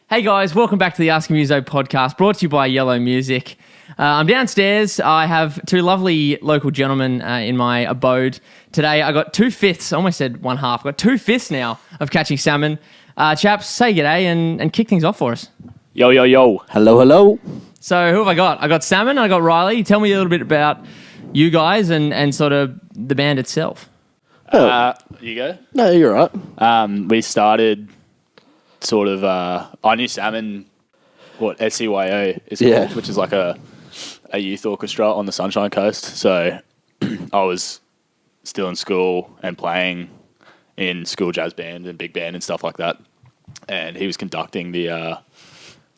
Hey guys, welcome back to the Ask Muso podcast, brought to you by Yellow Music. I'm downstairs. I have two lovely local gentlemen in my abode today. I got 2/5, I almost said 1/2. I got 2/5 now of catching salmon. Chaps, say g'day and kick things off for us. Yo, yo, yo. Hello, hello. So who have I got? I got Salmon, I got Riley. Tell me a little bit about you guys and sort of the band itself. You go? No, you're right. We started sort of, I knew Salmon, what S4E8 is called, which is like a youth orchestra on the Sunshine Coast. So I was still in school and playing in school jazz band and big band and stuff like that. And he was conducting the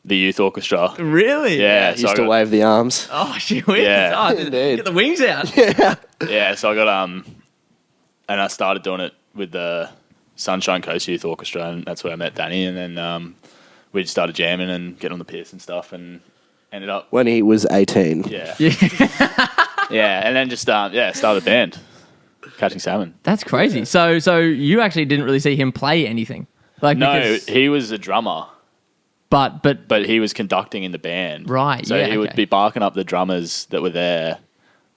youth orchestra. Really? Yeah. Used to wave the arms. Oh, she wins. Yeah. Oh, Indeed. get the wings out. Yeah, so I got, and I started doing it with the Sunshine Coast Youth Orchestra, and that's where I met Danny, and then we just started jamming and getting on the piss and stuff, and ended up... When he was 18. Yeah. Yeah, and then just, started a band, Catching Salmon. That's crazy. So you actually didn't really see him play anything? No, he was a drummer. But he was conducting in the band. Right, so yeah, he would be barking up the drummers that were there,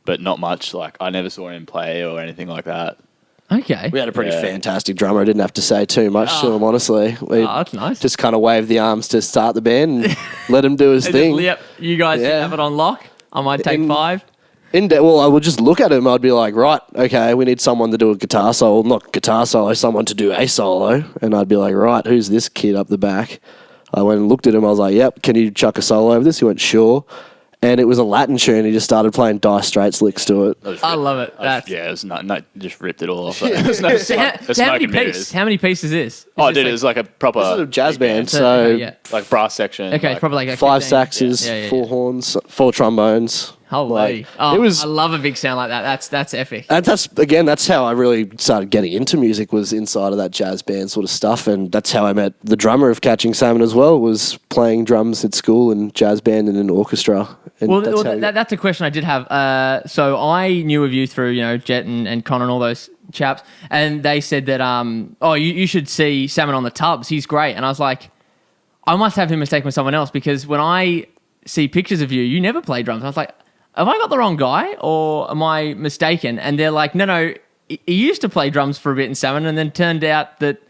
but not much. Like, I never saw him play or anything like that. Okay. We had a pretty fantastic drummer. I didn't have to say too much to him, honestly. We that's nice. just kind of waved the arms to start the band and let him do his thing. Yep, you guys have it on lock. I might take 5. Well, I would just look at him. I'd be like, right, okay, we need someone to do a guitar solo. Not guitar solo, someone to do a solo. And I'd be like, right, who's this kid up the back? I went and looked at him. I was like, yep, can you chuck a solo over this? He went, sure. And it was a Latin tune. He just started playing Dire Straits licks to it. I love it. It was not just ripped it all off. So how many pieces is this? Dude, it was like a proper... This is a jazz band, like brass section. Okay, it's probably like 5 15. saxes, 4 horns, 4 trombones. Holy. I love a big sound like that. That's epic. And that's how I really started getting into music, was inside of that jazz band sort of stuff. And that's how I met the drummer of Catching Salmon as well, was playing drums at school and jazz band and an orchestra. And that's a question I did have. So I knew of you through, Jet and Con and all those chaps. And they said that, you should see Salmon on the Tubs. He's great. And I was like, I must have him mistaken with someone else, because when I see pictures of you, you never play drums. I was like, have I got the wrong guy or am I mistaken? And they're like, no, he used to play drums for a bit in Salmon, and then turned out that,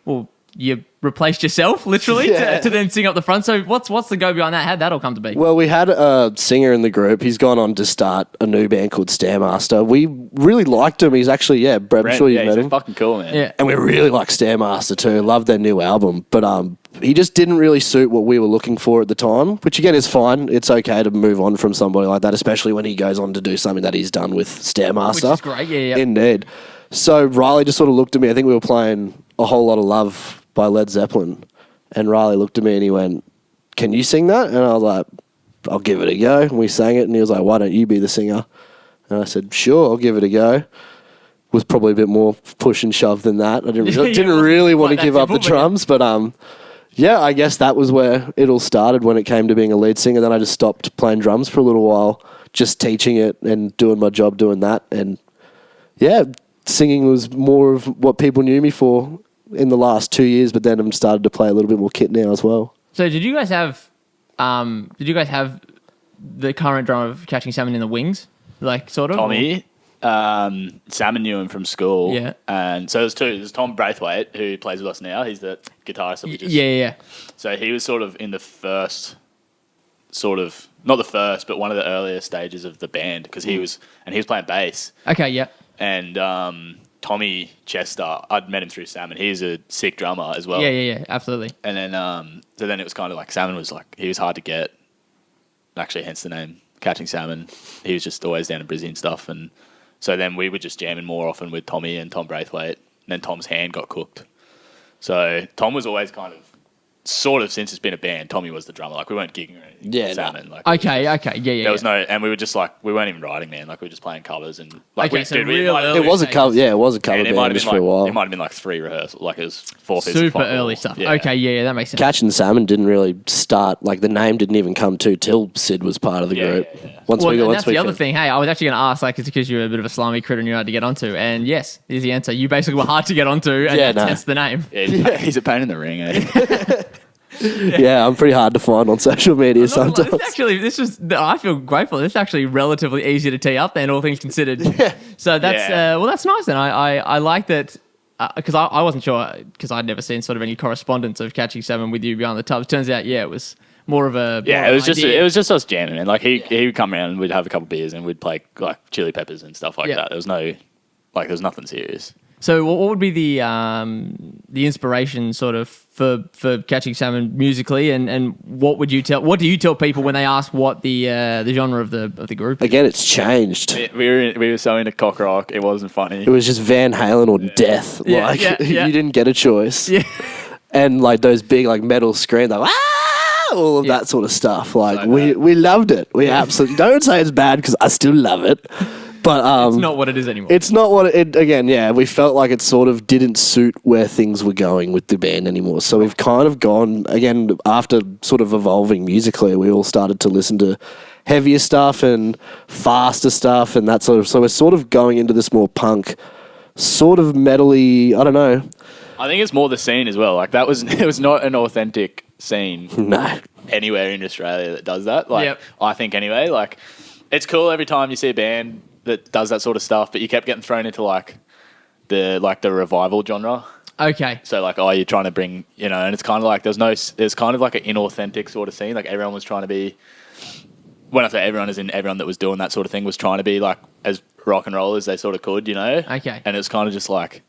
well, you replaced yourself literally to then sing up the front. So what's the go behind that? How'd that all come to be? Well, we had a singer in the group. He's gone on to start a new band called Stairmaster. We really liked him. He's actually, Brett, I'm sure you've met him. He's fucking cool, man. Yeah. And we really like Stairmaster too. Loved their new album. But he just didn't really suit what we were looking for at the time, which again is fine. It's okay to move on from somebody like that, especially when he goes on to do something that he's done with Stairmaster. Which is great, yeah. Indeed. So Riley just sort of looked at me. I think we were playing A Whole Lot of Love by Led Zeppelin. And Riley looked at me and he went, can you sing that? And I was like, I'll give it a go. And we sang it, and he was like, why don't you be the singer? And I said, sure, I'll give it a go. Was probably a bit more push and shove than that. I didn't really want to give up the drums, but I guess that was where it all started when it came to being a lead singer. Then I just stopped playing drums for a little while, just teaching it and doing my job doing that. And singing was more of what people knew me for in the last 2 years, but then I've started to play a little bit more kit now as well. So did you guys have the current drummer of Catching Salmon in the wings? Like, sort of? Tommy. Salmon knew him from school. Yeah. And so there's 2. There's Tom Braithwaite, who plays with us now. He's the guitarist that we just... Yeah. So he was sort of in the first, not the first, but one of the earlier stages of the band, because he was playing bass. Okay, yeah. And Tommy Chester, I'd met him through Salmon. He's a sick drummer as well. Yeah, absolutely. And then, so then it was kind of like Salmon was like, he was hard to get, actually, hence the name Catching Salmon. He was just always down in Brisbane and stuff. And so then we were just jamming more often with Tommy and Tom Braithwaite. And then Tom's hand got cooked. So Tom was always kind of, sort of, since it's been a band, Tommy was the drummer. Like, we weren't gigging or anything. Yeah, Salmon. no. Like, okay, yeah. There was no, and we were just like, we weren't even writing, man. Like, we were just playing covers and like, it was a cover. Yeah, it was a cover band just for a while. It might have been like 3 rehearsals. Like, it was 4 pieces. Super early stuff. Yeah. Okay, yeah, that makes sense. Catching Salmon didn't really start, like the name didn't even come to till Sid was part of the group. Yeah. That's the other thing. Hey, I was actually going to ask, like, it's because you're a bit of a slimy critter and you're hard to get onto. And yes, here's the answer. You basically were hard to get onto, and that's the name. Yeah, he's a pain in the ring, eh? Yeah, I'm pretty hard to find on social media sometimes. I feel grateful. It's actually relatively easy to tee up then, all things considered. Yeah. So that's, that's nice then. I like that because I wasn't sure because I'd never seen sort of any correspondence of catching salmon with you behind the tubs. Turns out, it was more of a... Yeah, it was just us jamming. And like he would come around and we'd have a couple of beers and we'd play like Chili Peppers and stuff like that. There was there was nothing serious. So what would be the inspiration sort of for catching salmon musically, and what do you tell people when they ask what the genre of the group is? Again, it's changed. We were so into cock rock, it wasn't funny. It was just Van Halen or death. You didn't get a choice. Yeah. And like those big like metal screams, like all of that sort of stuff. Like we loved it. We absolutely don't say it's bad because I still love it. But it's not what it is anymore. It's not what it again, we felt like it sort of didn't suit where things were going with the band anymore. So we've kind of gone again after sort of evolving musically, we all started to listen to heavier stuff and faster stuff and that sort of, so we're sort of going into this more punk, sort of metal-y, I don't know. I think it's more the scene as well. Like it was not an authentic scene anywhere in Australia that does that. I think anyway, like it's cool every time you see a band that does that sort of stuff, but you kept getting thrown into the revival genre. Okay. So you're trying to bring, and it's kind of like there's kind of like an inauthentic sort of scene. Like everyone was trying to be, when I say everyone, as in everyone that was doing that sort of thing was trying to be like as rock and roll as they sort of could, Okay. And it's kind of just like,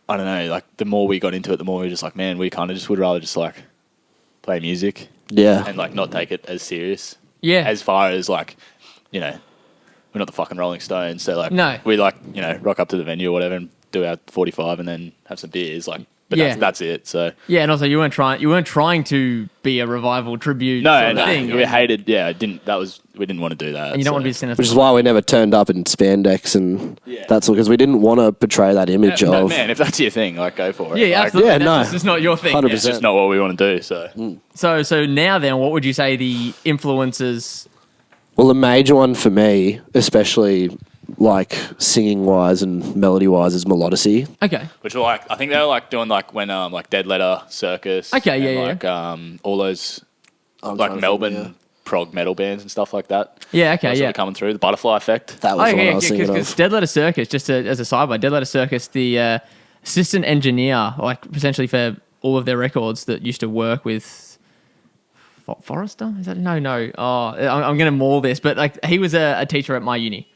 I don't know, like the more we got into it, the more we were just like, man, we kind of just would rather just like play music. Yeah. And like not take it as serious. Yeah. As far as like, we're not the fucking Rolling Stones, so we rock up to the venue or whatever and do our 45 and then have some beers, but that's it. So and also you weren't trying to be a revival tribute. Thing. We hated. Yeah, we didn't want to do that. And you don't want to be seen as, which is why we never turned up in spandex and that's all because we didn't want to portray that image of. No, man, if that's your thing, go for it. Yeah, absolutely. It's not your thing. 100%. It's just not what we want to do. So, so now then, what would you say the influences? Well, the major one for me, especially like singing wise and melody wise, is melodicy. Okay. Which I think they were doing when Dead Letter Circus. Okay, and all those Melbourne prog metal bands and stuff like that. Yeah, okay, sort of coming through. The Butterfly Effect. That was what I was thinking of. Because Dead Letter Circus, just as a sidebar, Dead Letter Circus, the assistant engineer, essentially for all of their records that used to work with Forrester? Is that no? Oh, I'm going to maul this, but he was a teacher at my uni,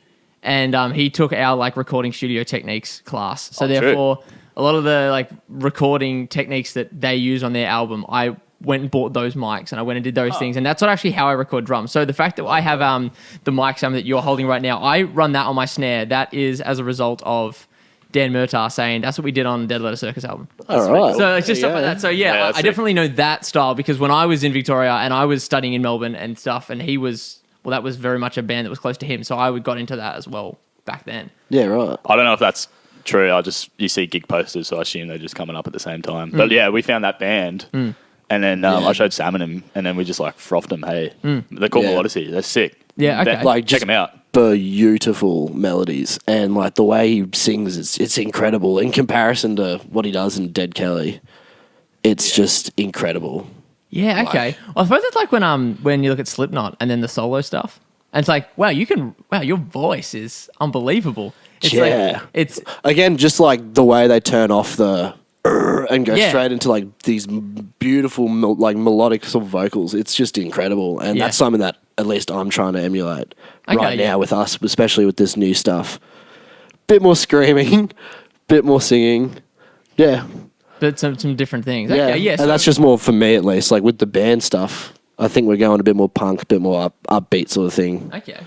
and he took our recording studio techniques class. So therefore, a lot of the recording techniques that they use on their album, I went and bought those mics and I went and did those things, and that's not actually how I record drums. So the fact that I have the mic that you're holding right now, I run that on my snare. That is as a result of Dan Murtaugh saying that's what we did on Dead Letter Circus album. All right. So it's just stuff like that. So I definitely know that style because when I was in Victoria and I was studying in Melbourne and stuff, and he was, that was very much a band that was close to him. So I got into that as well back then. Yeah, right. I don't know if that's true. You see gig posters, so I assume they're just coming up at the same time. But we found that band. And then I showed Salmon and then we just frothed them. Hey, they're called Melodicy. They're sick. Yeah, okay. Check them out. Beautiful melodies and the way he sings, it's incredible in comparison to what he does in Dead Kelly. It's just incredible. Yeah, okay. Well, I suppose it's when you look at Slipknot and then the solo stuff, and it's wow, your voice is unbelievable. It's it's again just the way they turn off the and go straight into these beautiful melodic sort of vocals. It's just incredible, and that's something that at least I'm trying to emulate right now with us, especially with this new stuff. Bit more screaming, bit more singing, but some different things. Yeah, okay, and that's just more for me at least. With the band stuff, I think we're going a bit more punk, a bit more upbeat sort of thing. Okay.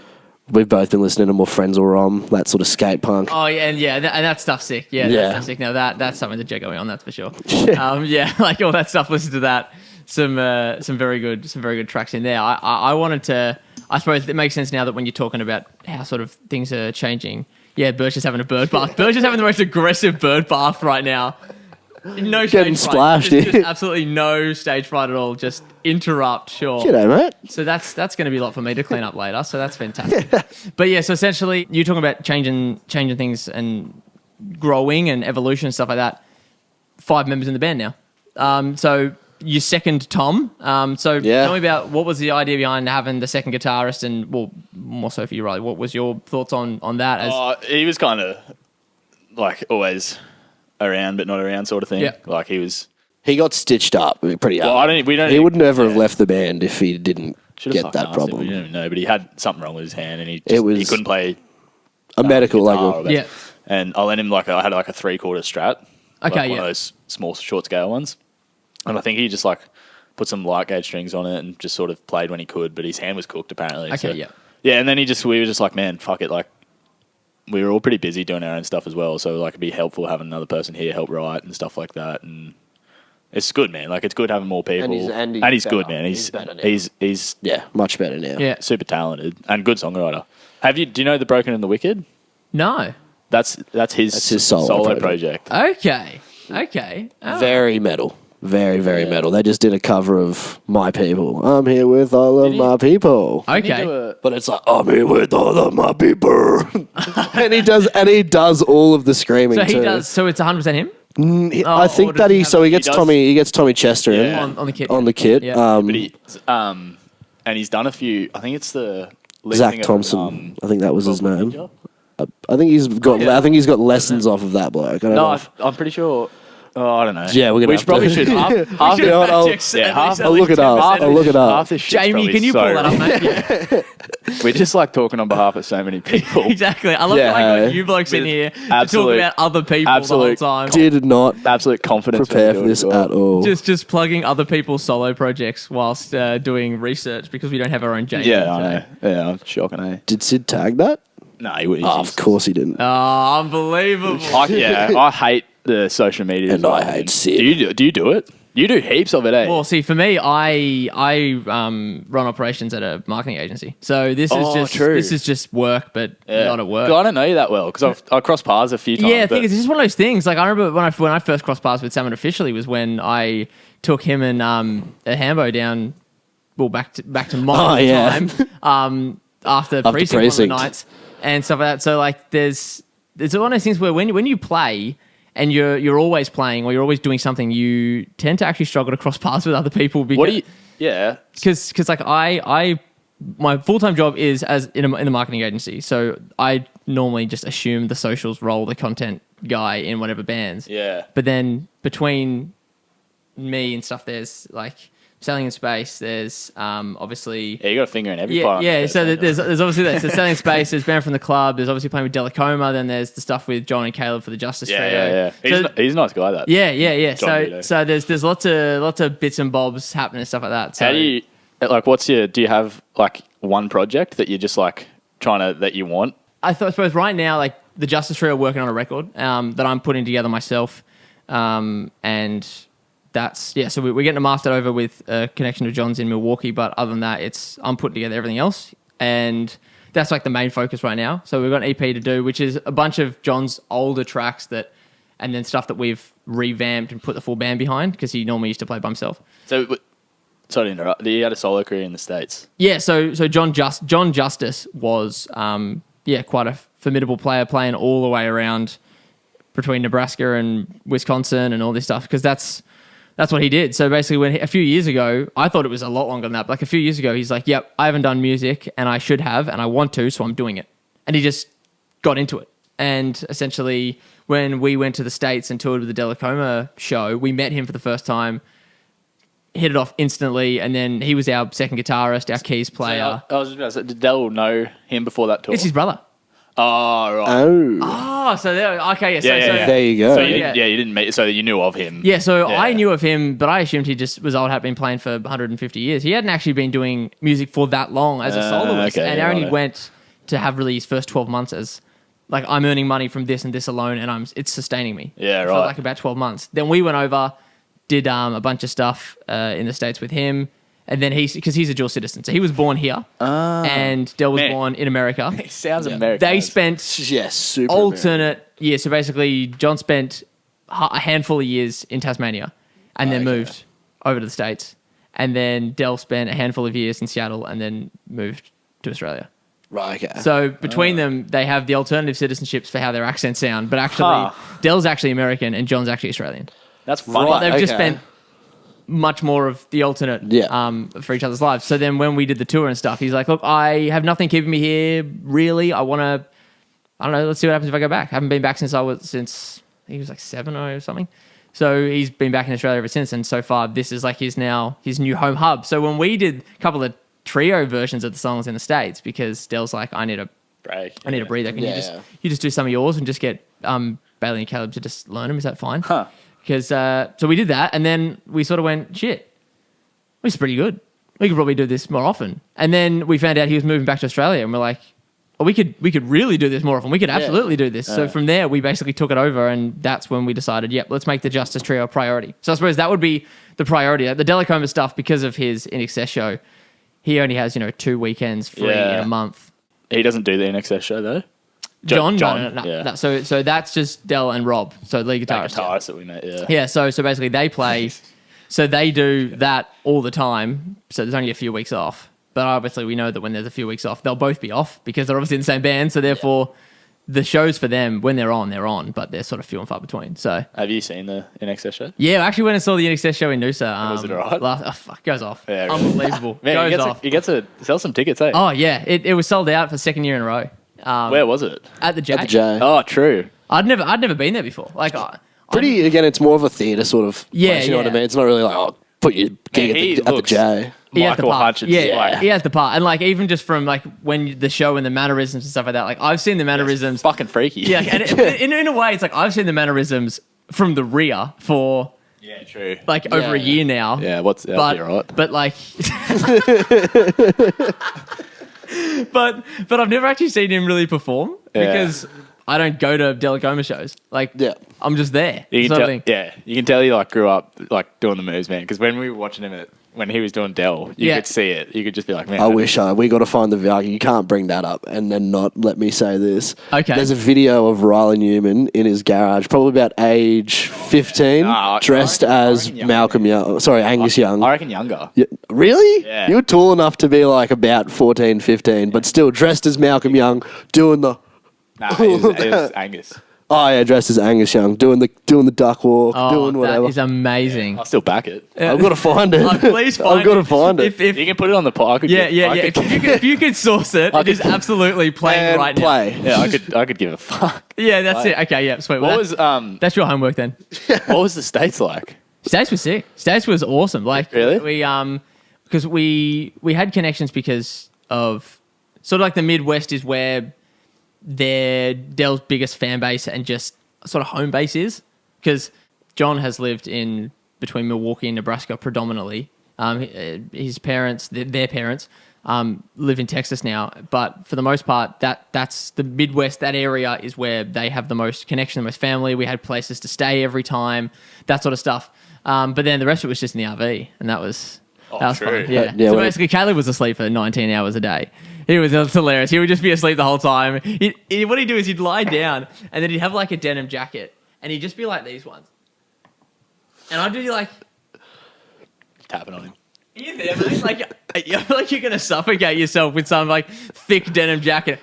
We've both been listening to more Friends or Rom, that sort of skate punk. Oh yeah, and that stuff's sick. Yeah, that stuff's sick. Now that's something to get going on. That's for sure. All that stuff. Listen to that. Some very good tracks in there. I wanted to. I suppose it makes sense now that when you're talking about how sort of things are changing. Yeah, Birch is having a bird bath. Birch is having the most aggressive bird bath right now. No getting stage splashed. Just absolutely no stage fright at all. Just interrupt, sure. G'day, mate. So that's going to be a lot for me to clean up later. So that's fantastic. But so essentially, you're talking about changing things and growing and evolution and stuff like that. 5 members in the band now. So your second Tom. So Yeah. tell me about what was the idea behind having the second guitarist, and well, more so for you, Riley. What was your thoughts on that? As He was kind of like always around, but not around sort of thing. Yeah. Like he was. He got stitched up pretty hard. Well, I don't. We don't. He would never have yeah. left the band if he didn't Should've get fucking that asked him, problem. We didn't even know, but he had something wrong with his hand, and he couldn't play A medical, guitar or like bass. Yeah. And I lent him I had like a 3/4 Strat. Okay, like one yeah. of those small short scale ones. And I think he just like put some light gauge strings on it and just sort of played when he could, but his hand was cooked apparently. Okay, so, yeah. Yeah, and then we were just like, man, fuck it. Like, we were all pretty busy doing our own stuff as well. So, like, it'd be helpful having another person here help write and stuff like that. And it's good, man. Like, it's good having more people. And he's good, man. He's better now. He's Yeah, much better now. Yeah. super talented and good songwriter. Do you know The Broken and the Wicked? No. That's his solo project. Okay. Oh. Very metal. Very, very metal. They just did a cover of My People. I'm here with all of my people. Okay. But it's like, I'm here with all of my people. and he does all of the screaming So he too. does. So it's 100% him I think or that does he gets does- Tommy Chester in Yeah. on the kit. on the kit. Yeah. But and he's done a few. I think it's the lead Zach singer Thompson, from, I think that was his Purple name. Ninja. I think he's got. Yeah. I think he's got lessons off of that bloke. I don't know. I'm pretty sure. Oh, I don't know. Yeah, we're gonna We have probably to- should. Half, We half, should Yeah, I'll- fact check yeah, half- at I'll least look it up. 10%. I'll look it up. half this shit's Jamie, probably can you so pull that up, wrong. mate? Yeah. We're just like talking on behalf of so many people. Exactly. I love Yeah. that I got you blokes in here to talk Absolute- about other people absolute the whole time. Did not Absolute confidence. prepare when for we do it this as well. at all. Just plugging other people's solo projects whilst doing research because we don't have our own Jamie. Yeah, I know. Yeah, I'm shocking. Eh? Did Sid tag that? No, Oh, of course he didn't. Oh, unbelievable. I hate the social media. And as well, I hate man. Sid. Do you do it? You do heaps of it, eh? Well, see, for me, I run operations at a marketing agency, so this is just work, but not at work. I don't know you that well because I crossed paths a few times. Yeah, I think it's just one of those things. Like I remember when I first crossed paths with Salmon officially was when I took him and a Hambo down. Well, back to my time. After precinct one of the nights and stuff like that. So like, there's one of those things where when you play and you're always playing or you're always doing something, you tend to actually struggle to cross paths with other people. Because, what do you? Yeah, because like I my full-time job is as in a marketing agency, so I normally just assume the socials role, the content guy in whatever bands. yeah. But then between me and stuff, there's like selling in space. There's obviously Yeah, you got a finger in every yeah, part. yeah. So there's obviously that. So selling in space. There's band from the club. There's obviously playing with Delacoma. Then there's the stuff with John and Caleb for the Justice Trio. yeah. He's a nice guy. That. Yeah. John Vito. So there's lots of bits and bobs happening and stuff like that. So How do you like? Do you have like one project that you're just like that you want? I suppose right now, like the Justice Trio are working on a record that I'm putting together myself, and that's So we're getting it mastered over with a connection to John's in Milwaukee. But other than that, I'm putting together everything else, and that's like the main focus right now. So we've got an EP to do, which is a bunch of John's older tracks and then stuff that we've revamped and put the full band behind because he normally used to play by himself. So, sorry to interrupt. He had a solo career in the States. Yeah, so John Justice was quite a formidable player, playing all the way around between Nebraska and Wisconsin and all this stuff because that's what he did. So basically, a few years ago, I thought it was a lot longer than that. But like a few years ago, he's like, "Yep, I haven't done music, and I should have, and I want to, so I'm doing it." And he just got into it. And essentially, when we went to the States and toured with the Delacoma show, we met him for the first time. Hit it off instantly, and then he was our second guitarist, our keys player. So I was just about to say, did Del know him before that tour? It's his brother. Oh, right. Oh, so there. Okay, yeah. Yeah. There you go. So Yeah. you didn't meet, so you knew of him. Yeah, so Yeah. I knew of him, but I assumed he just was old, had been playing for 150 years. He hadn't actually been doing music for that long as a soloist. okay, And yeah, Aaron righto. went to have really his first 12 months as, like, I'm earning money from this and this alone, and it's sustaining me. Yeah, For right. like about 12 months. Then we went over, did a bunch of stuff in the States with him. And then because he's a dual citizen. So he was born here. And Del was Man. born in America. He sounds American. They spent Super alternate years. So basically, John spent a handful of years in Tasmania and then moved over to the States. And then Del spent a handful of years in Seattle and then moved to Australia. Right, okay. So between them, they have the alternative citizenships for how their accents sound. But actually, Del's actually American and John's actually Australian. That's funny. But they've just okay. spent much more of the alternate for each other's lives. So then when we did the tour and stuff, he's like, look, I have nothing keeping me here, really. I don't know, let's see what happens if I go back. I haven't been back since I think he was like 7 or something. So he's been back in Australia ever since, and so far this is like his new home hub. So when we did a couple of trio versions of the songs in the States, because Dell's like, I need a break, I need a breather. Can you just do some of yours and just get Bailey and Caleb to just learn them? Is that fine? Because so we did that, and then we sort of went, shit, this is pretty good. We could probably do this more often. And then we found out he was moving back to Australia, and we're like, oh, we could really do this more often. We could absolutely do this. So from there, we basically took it over, and that's when we decided, yep, let's make the Justice Trio a priority. So I suppose that would be the priority. The Delacoma stuff, because of his In Excess show, he only has 2 weekends free in a month. He doesn't do the In Excess show though. John? No. So that's just Del and Rob. So lead guitarist. Guitarist that we met. Yeah. So basically they play. So they do that all the time. So there's only a few weeks off. But obviously we know that when there's a few weeks off, they'll both be off because they're obviously in the same band. So therefore, the shows for them, when they're on, but they're sort of few and far between. So have you seen the In Excess show? Yeah, I actually went and saw the In Excess show in Noosa. Was it alright? Fuck, goes off. Yeah, really. Unbelievable. Man, goes off. You get to sell some tickets, eh? Oh yeah, it was sold out for the second year in a row. Where was it? At the J. At the J. Oh, true. I'd never been there before. Like, again, it's more of a theatre sort of place, you know what I mean? It's not really like, put your gig at the J. He has the part. He has the part. And like, even just from like when the show and the mannerisms and stuff like that, like I've seen the mannerisms. It's fucking freaky. Yeah, and in a way, it's like I've seen the mannerisms from the rear for true. Like over a year now. Yeah, you're right. But like, but I've never actually seen him really perform because I don't go to Delacoma shows. Like, I'm just there. You can tell he like grew up like doing the moves, man. Because when we were watching him when he was doing Del, you could see it. You could just be like, man. I wish we got to find the video. You can't bring that up and then not let me say this. Okay. There's a video of Riley Newman in his garage, probably about age 15, dressed as Malcolm Young. Sorry, Angus Young. I reckon younger. Yeah, really? Yeah. You were tall enough to be like about 14, 15, but still dressed as Malcolm Young, doing the... Nah, it was Angus. Oh yeah, dressed as Angus Young, doing the duck walk, doing whatever. That is amazing. I'll still back it. I've got to find it. Please find it. I've got to find it. If you can put it on the pod, If you could source it, it is absolutely playing right now. Yeah, I could give a fuck. Yeah, that's it. Okay, yeah, sweet. What was that's your homework then. What was the States like? States was sick. States was awesome. Like really, because we had connections because of sort of like the Midwest is where they're Dell's biggest fan base and just sort of home base is, because John has lived in between Milwaukee and Nebraska predominantly. His parents, their parents, live in Texas now, but for the most part, that's the Midwest. That area is where they have the most connection, the most family. We had places to stay every time, that sort of stuff. But then the rest of it was just in the RV, and that was fun. Yeah. So basically, Caleb was asleep for 19 hours a day. It was hilarious. He would just be asleep the whole time. What he'd do is he'd lie down, and then he'd have like a denim jacket, and he'd just be like these ones. And I'd be like... tapping on him. Are you there, mate? Like, I feel like you're going to suffocate yourself with some like thick denim jacket.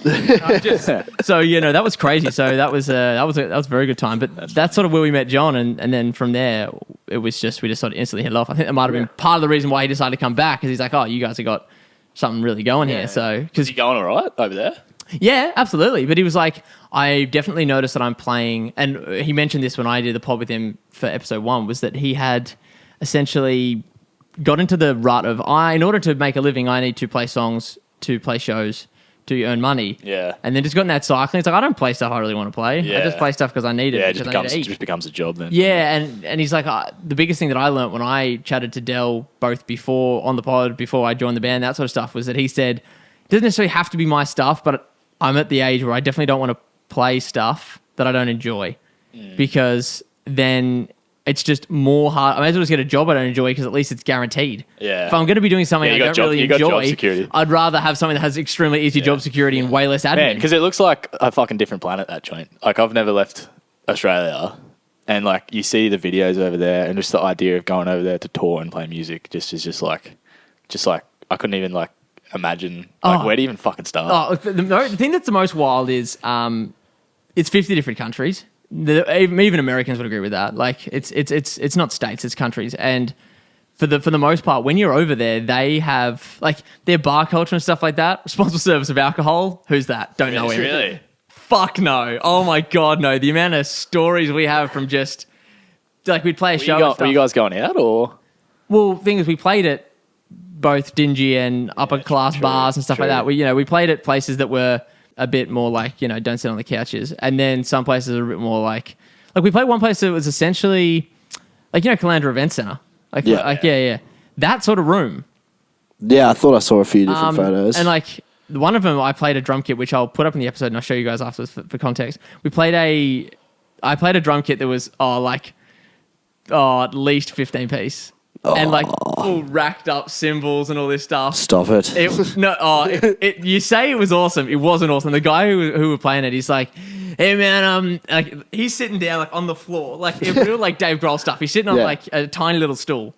So, that was crazy. So that was a very good time. But that's sort of where we met John, and then from there, we just sort of instantly hit it off. I think that might have been part of the reason why he decided to come back, because he's like, oh, you guys have got something really going here. So, is he going all right over there? Yeah, absolutely. But he was like, I definitely noticed that I'm playing, and he mentioned this when I did the pod with him for episode 1, was that he had essentially got into the rut of, in order to make a living, I need to play songs, to play shows, to earn money. Yeah. And then just got in that cycle. It's like, I don't play stuff I really want to play. Yeah. I just play stuff because I need it. Yeah, it just becomes a job then. Yeah, and he's like, the biggest thing that I learned when I chatted to Del, both before on the pod, before I joined the band, that sort of stuff, was that he said, it doesn't necessarily have to be my stuff, but I'm at the age where I definitely don't want to play stuff that I don't enjoy, because then it's just more hard. I might as well just get a job I don't enjoy, because at least it's guaranteed. Yeah. If I'm going to be doing something I don't really enjoy, I'd rather have something that has extremely easy job security and way less admin. Because it looks like a fucking different planet, that joint. Like, I've never left Australia, and like you see the videos over there, and just the idea of going over there to tour and play music is just like I couldn't even like imagine where to even fucking start. The thing that's the most wild is it's 50 different countries. Even Americans would agree with that. Like, it's not states, it's countries. And for the most part, when you're over there, they have like their bar culture and stuff like that. Responsible service of alcohol. Who's that? Don't know him. Really? Fuck no. Oh my God, no. The amount of stories we have from just like we'd play a show. Were you guys going out or? Well, thing is, we played at both dingy and upper class bars and stuff like that. We played at places that were a bit more like, don't sit on the couches. And then some places are a bit more like we played one place that was essentially like, Calandra Event Center. Yeah. That sort of room. Yeah, I thought I saw a few different photos. And like one of them, I played a drum kit, which I'll put up in the episode and I'll show you guys afterwards for context. I played a drum kit that was at least 15 piece. And like full racked up cymbals and all this stuff. Stop it. You say it was awesome. It wasn't awesome. The guy who were playing it, he's like, hey man, like he's sitting down like on the floor, like it real like Dave Grohl stuff. He's sitting on like a tiny little stool,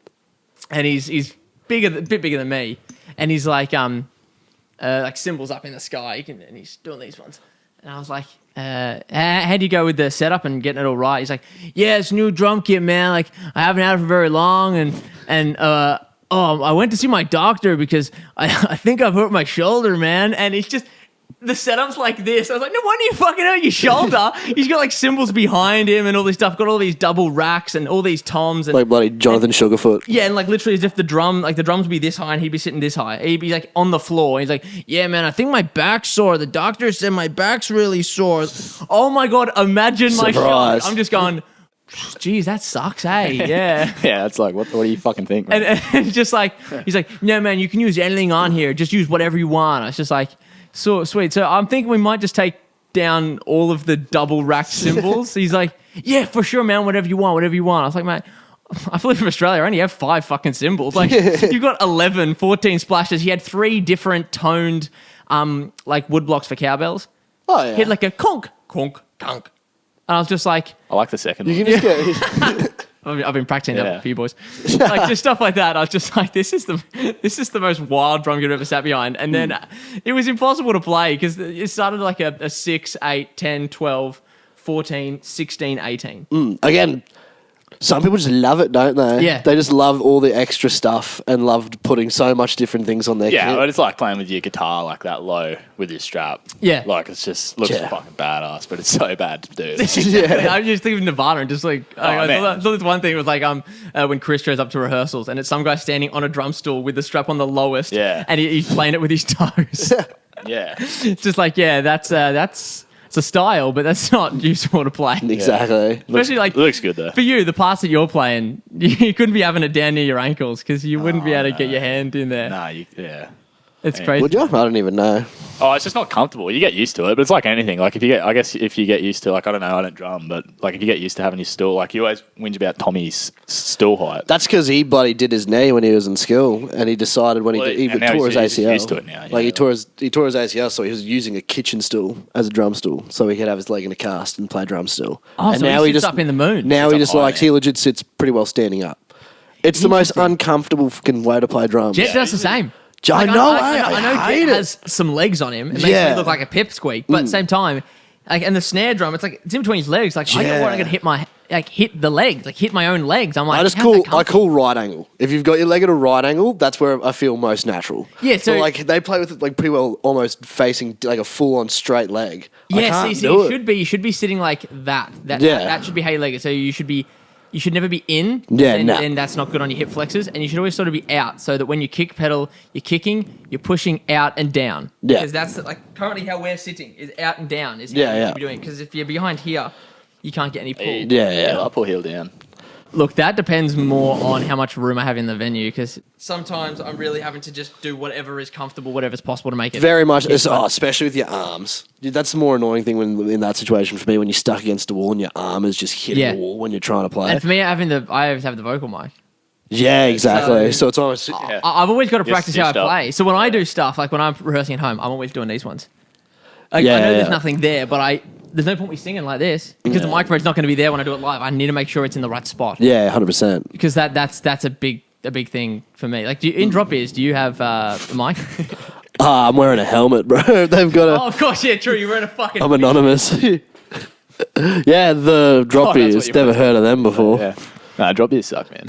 and he's a bit bigger than me, and he's like cymbals up in the sky, and he's doing these ones, and I was like, how do you go with the setup and getting it all right? He's like, yeah, it's a new drum kit, man. Like I haven't had it for very long, and I went to see my doctor because I think I've hurt my shoulder, man. And it's just the setup's like this. I was like, no wonder you fucking hurt your shoulder. He's got like cymbals behind him and all this stuff. Got all these double racks and all these toms and like bloody Jonathan Sugarfoot. Yeah, and like literally as if the drums would be this high and he'd be sitting this high. He'd be like on the floor. He's like, yeah, man, I think my back's sore. The doctor said my back's really sore. Oh my God, imagine my shoulder. I'm just going, geez, that sucks, hey? Yeah. Yeah, it's like, what do you fucking think, man? And it's just like, he's like, no, man, you can use anything on here. Just use whatever you want. It's just like, so sweet. So I'm thinking we might just take down all of the double racked cymbals. He's like, yeah, for sure, man, whatever you want. I was like, mate, I flew from Australia. I only have 5 fucking cymbals. Like, you've got 11, 14 splashes. He had 3 different toned, like wood blocks for cowbells. Oh, yeah. He had like a conk, conk, conk. And I was just like, I like the second one. You can just get... I've been practicing that for you boys. Like just stuff like that. I was just like, this is the most wild drum kit I've ever sat behind. And then it was impossible to play because it started like a 6, 8, 10, 12, 14, 16, 18. Again, some people just love it, don't they? Yeah. They just love all the extra stuff and loved putting so much different things on their kit. Yeah, but it's like playing with your guitar like that low with your strap. Yeah. Like it's just looks fucking badass, but it's so bad to do. I'm just thinking of Nirvana and just like, I saw this one thing. It was like when Chris shows up to rehearsals and it's some guy standing on a drum stool with the strap on the lowest. Yeah. And he's playing it with his toes. Yeah. It's just like, yeah, that's it's a style, but that's not useful to play. Exactly. Especially like Looks good though. for you, the parts that you're playing, you couldn't be having it down near your ankles because you wouldn't be able to get your hand in there. Nah, yeah. It's crazy. Would you? I don't even know. Oh, it's just not comfortable. You get used to it, but it's like anything. Like if you get used to, like, I don't know, I don't drum, but like if you get used to having your stool, like you always whinge about Tommy's stool height. That's because he bloody did his knee when he was in school, and he decided when he tore his ACL. He's used to it now. Like he tore his ACL, so he was using a kitchen stool as a drum stool, so he could have his leg in a cast and play drum still. Oh, and so now he sits up in the moon. Now he just high, he legit sits pretty well standing up. It's the most uncomfortable fucking way to play drums. Jet does the same. I know. I know hate Jet it. has some legs on him. It makes me look like a pipsqueak, but at the same time, like, and the snare drum, it's like it's in between his legs. Like I don't want to hit the legs, like hit my own legs. I'm like, I call right angle. If you've got your leg at a right angle, that's where I feel most natural. Yeah, so like they play with it like pretty well, almost facing like a full on straight leg. Yeah, you should be sitting like that. That should be how you leg it. So you should never be in. Yeah, and that's not good on your hip flexors. And you should always sort of be out, so that when you kick pedal, you're kicking, you're pushing out and down. Yeah. Because that's like currently how we're sitting is out and down. Is how Yeah, you yeah. should be doing. Because if you're behind here, you can't get any pull. Yeah. Up or heel down. Look, that depends more on how much room I have in the venue. Because sometimes I'm really having to just do whatever is comfortable, whatever's possible to make it. Very much, especially with your arms. Dude, that's the more annoying thing when in that situation for me, when you're stuck against the wall and your arm is just hitting the wall when you're trying to play. And for me, I always have the vocal mic. Yeah, exactly. So it's almost... I've always got to practice how I stitched up. play. So when I do stuff, like when I'm rehearsing at home, I'm always doing these ones. I know there's nothing there, but there's no point me singing like this because the microphone's not going to be there when I do it live. I need to make sure it's in the right spot. Yeah, 100%. Because that's a big thing for me. Like in drop ears, do you have a mic? I'm wearing a helmet, bro. They've got Oh, of course, yeah, true. You're wearing a fucking... I'm anonymous. Yeah, the drop ears. what Never heard of them before. Yeah. Nah, drop beers suck, man.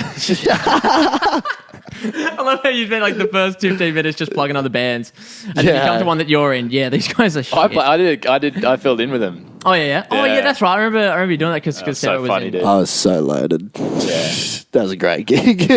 I love how you spent like the first 15 minutes just plugging other bands, and then you come to one that you're in. Yeah, these guys are shit. I filled in with them. Oh yeah. Oh yeah, that's right. I remember you doing that because so Sarah was funny, in. dude. I was so loaded. Yeah. That was a great gig.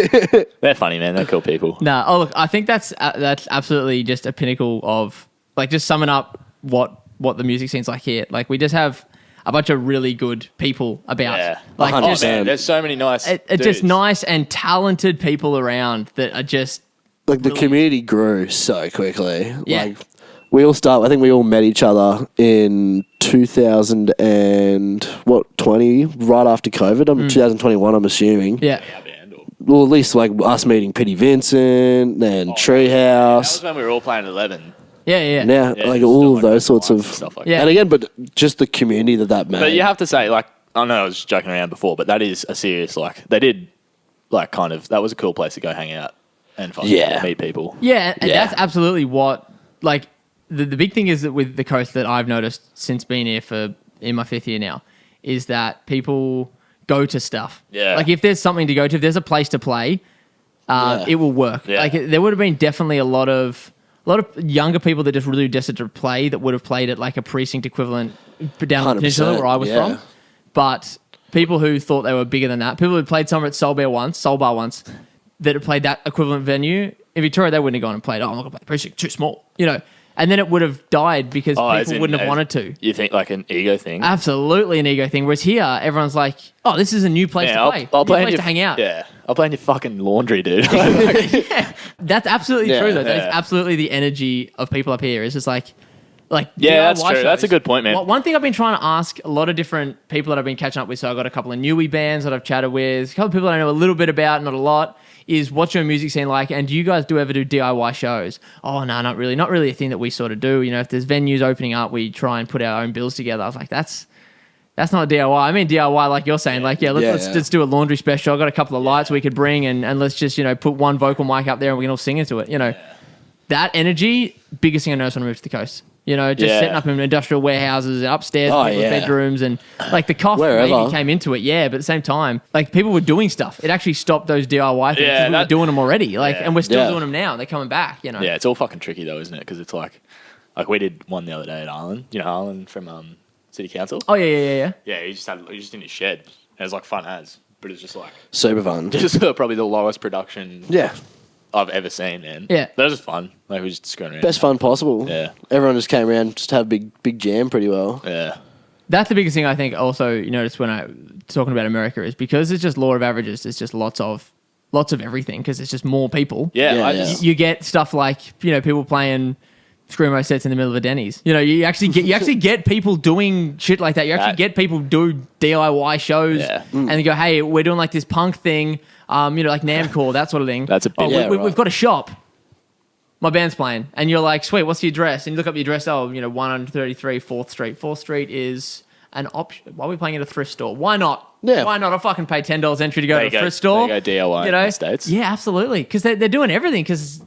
They're funny, man. They're cool people. No, oh look, I think that's absolutely just a pinnacle of like just summing up what the music scene's like here. Like we just have a bunch of really good people about. Yeah. Like Oh, just, man. There's so many nice just nice and talented people around that are just Like the community grew so quickly. Yeah. Like I think we all met each other in 2020, right after COVID. 2021, I'm assuming. yeah. Well, at least like us meeting Petty Vincent and Treehouse. That was when we were all playing 11. Yeah. Now, Yeah, like just all doing of those sorts of stuff like Yeah. And again, but just the community that made. But you have to say, like, I know I was joking around before, but that is a serious, like, they did, like, kind of, that was a cool place to go hang out and fucking meet people. Yeah, and Yeah. that's absolutely what, like, the big thing is that with the coast that I've noticed since being here in my 5th year now, is that people go to stuff. Yeah. Like, if there's something to go to, if there's a place to play, it will work. Yeah. Like, there would have been definitely a lot of younger people that just really destined to play that would have played at, like, a precinct equivalent down in the peninsula 100%, where I was from. But people who thought they were bigger than that, people who had played somewhere at Soul Bar once, that had played that equivalent venue, in Victoria, they wouldn't have gone and played, I'm not going to play the precinct, too small, you know. And then it would have died because people wouldn't have wanted to. You think, like, an ego thing? Absolutely an ego thing. Whereas here, everyone's like, oh, this is a new place to play. I'll New play place to hang out. Yeah. I'll play in your fucking laundry, dude. Yeah. That's absolutely Yeah. true, though. Yeah. That's absolutely the energy of people up here. It's just like Yeah, DIY that's true. shows. That's a good point, man. One thing I've been trying to ask a lot of different people that I've been catching up with, so I've got a couple of newie bands that I've chatted with, a couple of people I know a little bit about, not a lot, is what's your music scene like, and do you guys ever do DIY shows? Oh, no, not really. Not really a thing that we sort of do. You know, if there's venues opening up, we try and put our own bills together. I was like, that's not DIY. I mean DIY like you're saying. Like, let's do a laundry special. I've got a couple of lights we could bring and let's just, you know, put one vocal mic up there and we can all sing into it. You know, that energy, biggest thing I noticed when I moved to the coast. You know, just setting up in industrial warehouses and upstairs people's bedrooms and like the cough maybe came into it, but at the same time, like people were doing stuff. It actually stopped those DIY things because we were doing them already. Like, and we're still doing them now. They're coming back, you know. Yeah, it's all fucking tricky though, isn't it? Because it's like we did one the other day at Arlen. You know, Arlen from City Council. Oh yeah. Yeah, he just in his shed. And it was like fun as, but it's just like super fun. just probably the lowest production. Yeah. I've ever seen, man. Yeah. That was just fun. Like, we just going around. Best fun possible. Yeah. Everyone just came around, just had a big jam pretty well. Yeah. That's the biggest thing I think also you notice when I talking about America is because it's just law of averages, there's just lots of everything because it's just more people. Yeah. You get stuff like, you know, people playing screamo sets in the middle of a Denny's. You know, you actually get people doing shit like that. You actually get people do DIY shows and they go, hey, we're doing like this punk thing, you know, like Namcore, that sort of thing. That's a big we've got a shop. My band's playing. And you're like, sweet, what's the address? And you look up the address, 133 4th Street. 4th Street is an option. Why are we playing at a thrift store? Why not? Yeah. Why not? I'll fucking pay $10 entry to go to a thrift store. There you go, DIY you know? in the States. Yeah, absolutely. Because they're doing everything because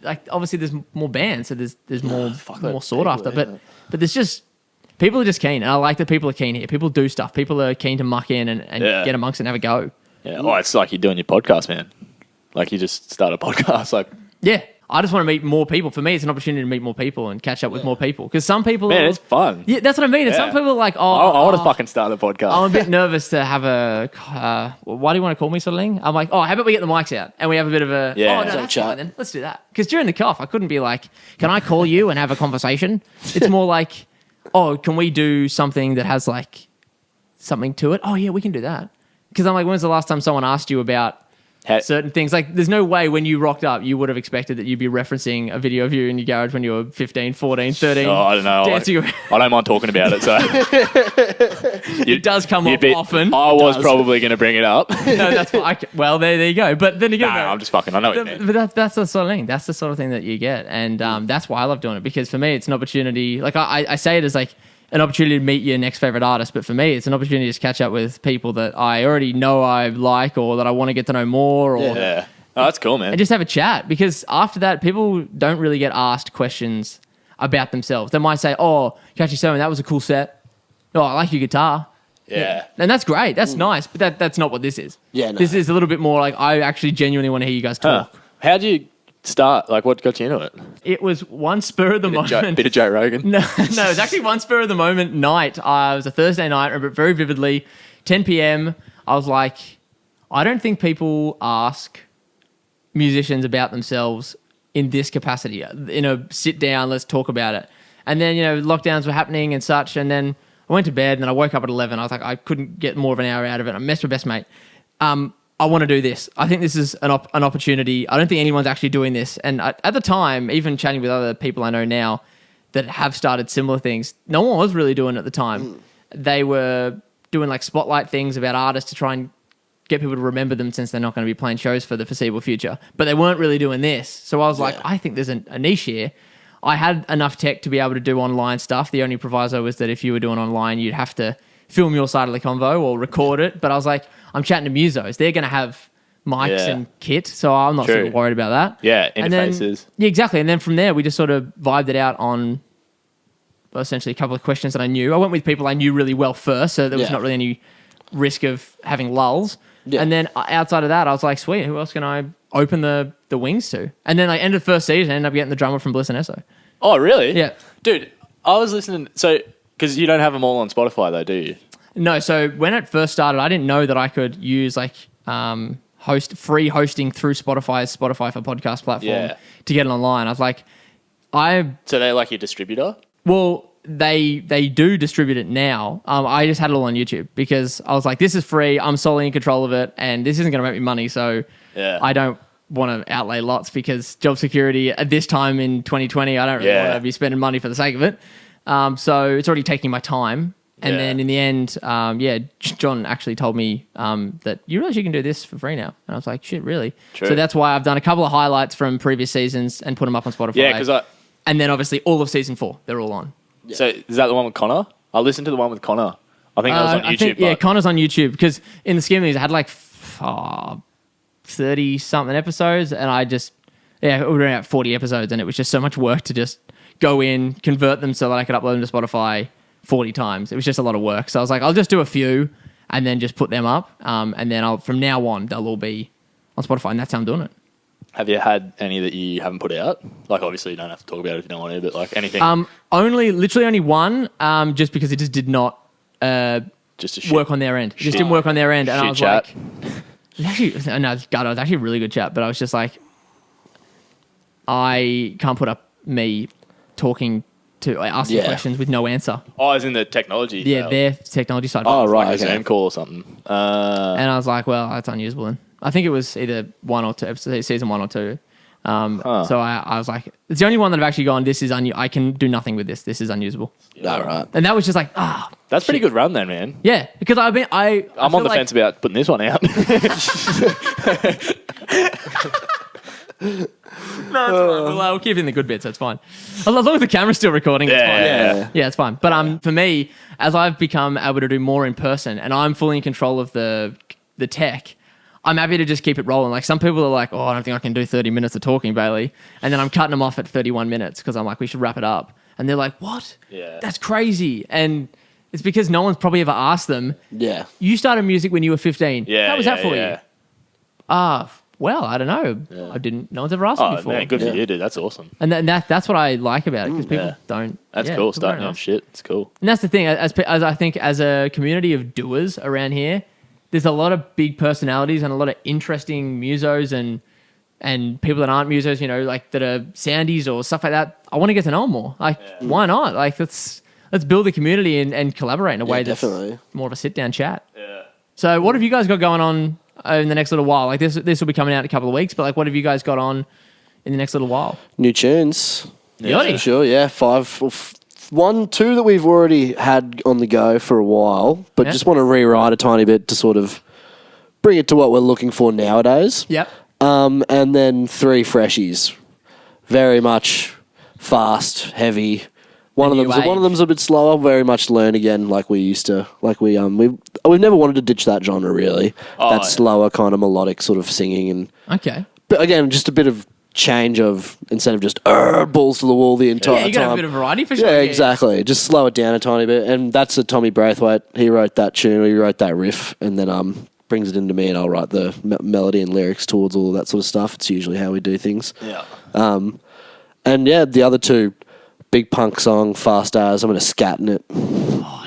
like obviously there's more bands, so there's more sought after. But there's just people are just keen, and I like that people are keen here. People do stuff. People are keen to muck in and get amongst it and have a go. Yeah. Oh, it's like you're doing your podcast, man. Like you just start a podcast. Like I just want to meet more people. For me, it's an opportunity to meet more people and catch up with more people. Because some people, man, it's fun. Yeah, that's what I mean. And some people are like, I want to fucking start a podcast. I'm a bit nervous to have a. Why do you want to call me, sort of thing? I'm like, how about we get the mics out and we have a bit of a. Yeah. No, that's fine then. Let's do that. Because during the cough, I couldn't be like, can I call you and have a conversation? It's more like, can we do something that has like something to it? Oh yeah, we can do that. Because I'm like, when's the last time someone asked you about certain things? Like, there's no way when you rocked up, you would have expected that you'd be referencing a video of you in your garage when you were 15, 14, 13. Oh, I don't know. I don't mind talking about it. So it does come up often. I was probably going to bring it up. No, that's fine. Well, there you go. But then again, I'm just fucking. I know what you mean. But that's the sort of thing. That's the sort of thing that you get, and that's why I love doing it. Because for me, it's an opportunity. Like I say it as like an opportunity to meet your next favorite artist, but for me, it's an opportunity to just catch up with people that I already know I like or that I want to get to know more. Or yeah. Oh, that's cool, man. And just have a chat, because after that, people don't really get asked questions about themselves. They might say, "Oh, Catchy Salmon, that was a cool set. Oh, I like your guitar." Yeah. And that's great. That's nice. But that's not what this is. Yeah, no. This is a little bit more like I actually genuinely want to hear you guys talk. How'd you start? Like, what got you into it? It was one spur of the moment. Bit of Joe Rogan. No, it was actually one spur of the moment night. It was a Thursday night, I remember it very vividly. 10 p.m. I was like, I don't think people ask musicians about themselves in this capacity. In a sit down, let's talk about it. And then, lockdowns were happening and such. And then I went to bed and then I woke up at 11. I was like, I couldn't get more of an hour out of it. I messed with best mate. I want to do this. I think this is an opportunity. I don't think anyone's actually doing this. And at the time, even chatting with other people I know now that have started similar things, no one was really doing it at the time. They were doing like spotlight things about artists to try and get people to remember them since they're not going to be playing shows for the foreseeable future. But they weren't really doing this. So I was like, I think there's a niche here. I had enough tech to be able to do online stuff. The only proviso was that if you were doing online, you'd have to film your side of the convo or record it. But I was like, I'm chatting to musos. They're going to have mics and kit, so I'm not super worried about that. Yeah, interfaces. Exactly. And then from there, we just sort of vibed it out on essentially a couple of questions that I knew. I went with people I knew really well first, so there was not really any risk of having lulls. Yeah. And then outside of that, I was like, sweet, who else can I open the wings to? And then I ended the first season, ended up getting the drummer from Bliss and Esso. Oh, really? Yeah. Dude, I was listening, because you don't have them all on Spotify though, do you? No, so when it first started, I didn't know that I could use like free hosting through Spotify's Spotify for Podcast platform to get it online. I was like, So they're like your distributor? Well, they do distribute it now. I just had it all on YouTube because I was like, this is free. I'm solely in control of it, and this isn't going to make me money. So I don't want to outlay lots because job security at this time in 2020, I don't really want to be spending money for the sake of it. So it's already taking my time. And then in the end, John actually told me that you realize you can do this for free now. And I was like, shit, really? True. So that's why I've done a couple of highlights from previous seasons and put them up on Spotify. Yeah, because and then obviously all of season 4, they're all on. Yeah. So is that the one with Connor? I listened to the one with Connor. I think that was on YouTube. Connor's on YouTube because in the scheme of things, I had like 30-something episodes and I just, we were at 40 episodes and it was just so much work to just go in, convert them so that I could upload them to Spotify 40 times. It was just a lot of work. So I was like, I'll just do a few and then just put them up. And then from now on, they'll all be on Spotify and that's how I'm doing it. Have you had any that you haven't put out? Like, obviously, you don't have to talk about it if you don't want to, but like anything. Literally only one, just because it just did not work on their end. It just didn't work on their end. And I was like, it was actually a really good chat, but I was just like, I can't put up me talking to asking questions with no answer. Oh, as in the technology. Yeah, their technology side. Oh, right. Like a Zoom call or something. And I was like, well, that's unusable. And I think it was either 1 or 2, season 1 or 2. So I was like, it's the only one that I've actually gone, this is I can do nothing with this. This is unusable. All right. And that was just like, that's pretty good run then, man. Yeah, because I'm on the fence about putting this one out. No, it's fine. We'll keep in the good bits. That's fine. As long as the camera's still recording, it's fine. Yeah, it's fine. But for me, as I've become able to do more in person, and I'm fully in control of the tech, I'm happy to just keep it rolling. Like some people are like, I don't think I can do 30 minutes of talking, Bailey, and then I'm cutting them off at 31 minutes because I'm like, we should wrap it up, and they're like, what? Yeah, that's crazy. And it's because no one's probably ever asked them. Yeah, you started music when you were 15. Yeah, how was that for you? Well, I don't know. Yeah. I didn't. No one's ever asked me before. Man, good for you, dude. That's awesome. And that's what I like about it because people don't. That's cool. Starting off shit. It's cool. And that's the thing. As I think, as a community of doers around here, there's a lot of big personalities and a lot of interesting musos and people that aren't musos. Like that are soundies or stuff like that. I want to get to know them more. Like, why not? Like, let's build a community and collaborate in a way that's more of a sit down chat. Yeah. So, what have you guys got going on in the next little while? Like this will be coming out in a couple of weeks, but like what have you guys got on in the next little while? New tunes. Yeah, for sure. Yeah, 2 that we've already had on the go for a while, but just want to rewrite a tiny bit to sort of bring it to what we're looking for nowadays. Yep. And then 3 freshies. Very much fast, heavy. One of them's a bit slower, very much learn again like we used to. Like we've never wanted to ditch that genre really. Slower kind of melodic sort of singing and okay. But again, just a bit of change of instead of just balls to the wall the entire Yeah, you got time. a bit of variety for sure. Yeah, exactly. Just slow it down a tiny bit, and that's a Tommy Braithwaite. He wrote that tune, he wrote that riff, and then brings it into me, and I'll write the melody and lyrics towards all of that sort of stuff. It's usually how we do things. Yeah. And yeah, the other two, big punk song, Fast As. I'm gonna scat in it. Oh,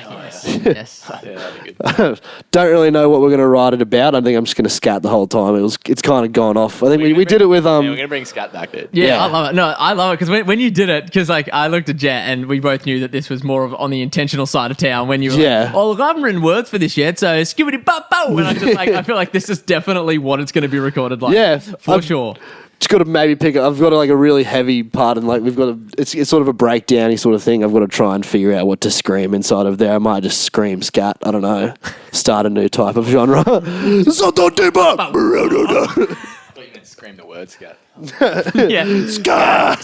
yes. Yeah, that'd be good. Don't really know what we're going to write it about. I think I'm just going to scat the whole time. It's kind of gone off. I think we did it with Yeah, we're gonna bring scat back, dude. Yeah, I love it. No, I love it because when you did it, because like I looked at Jet and we both knew that this was more of on the intentional side of town. When you were like, oh look, I haven't written words for this yet, so skibbity bop bow, and I feel like this is definitely what it's going to be recorded like. Yeah, for sure. just got to maybe pick up. I've got like a really heavy part, and like we've got it's sort of a breakdowny sort of thing. I've got to try and figure out what to scream inside of there. I might just scream scat. I don't know. Start a new type of genre. Scream the word scat. Yeah, scat.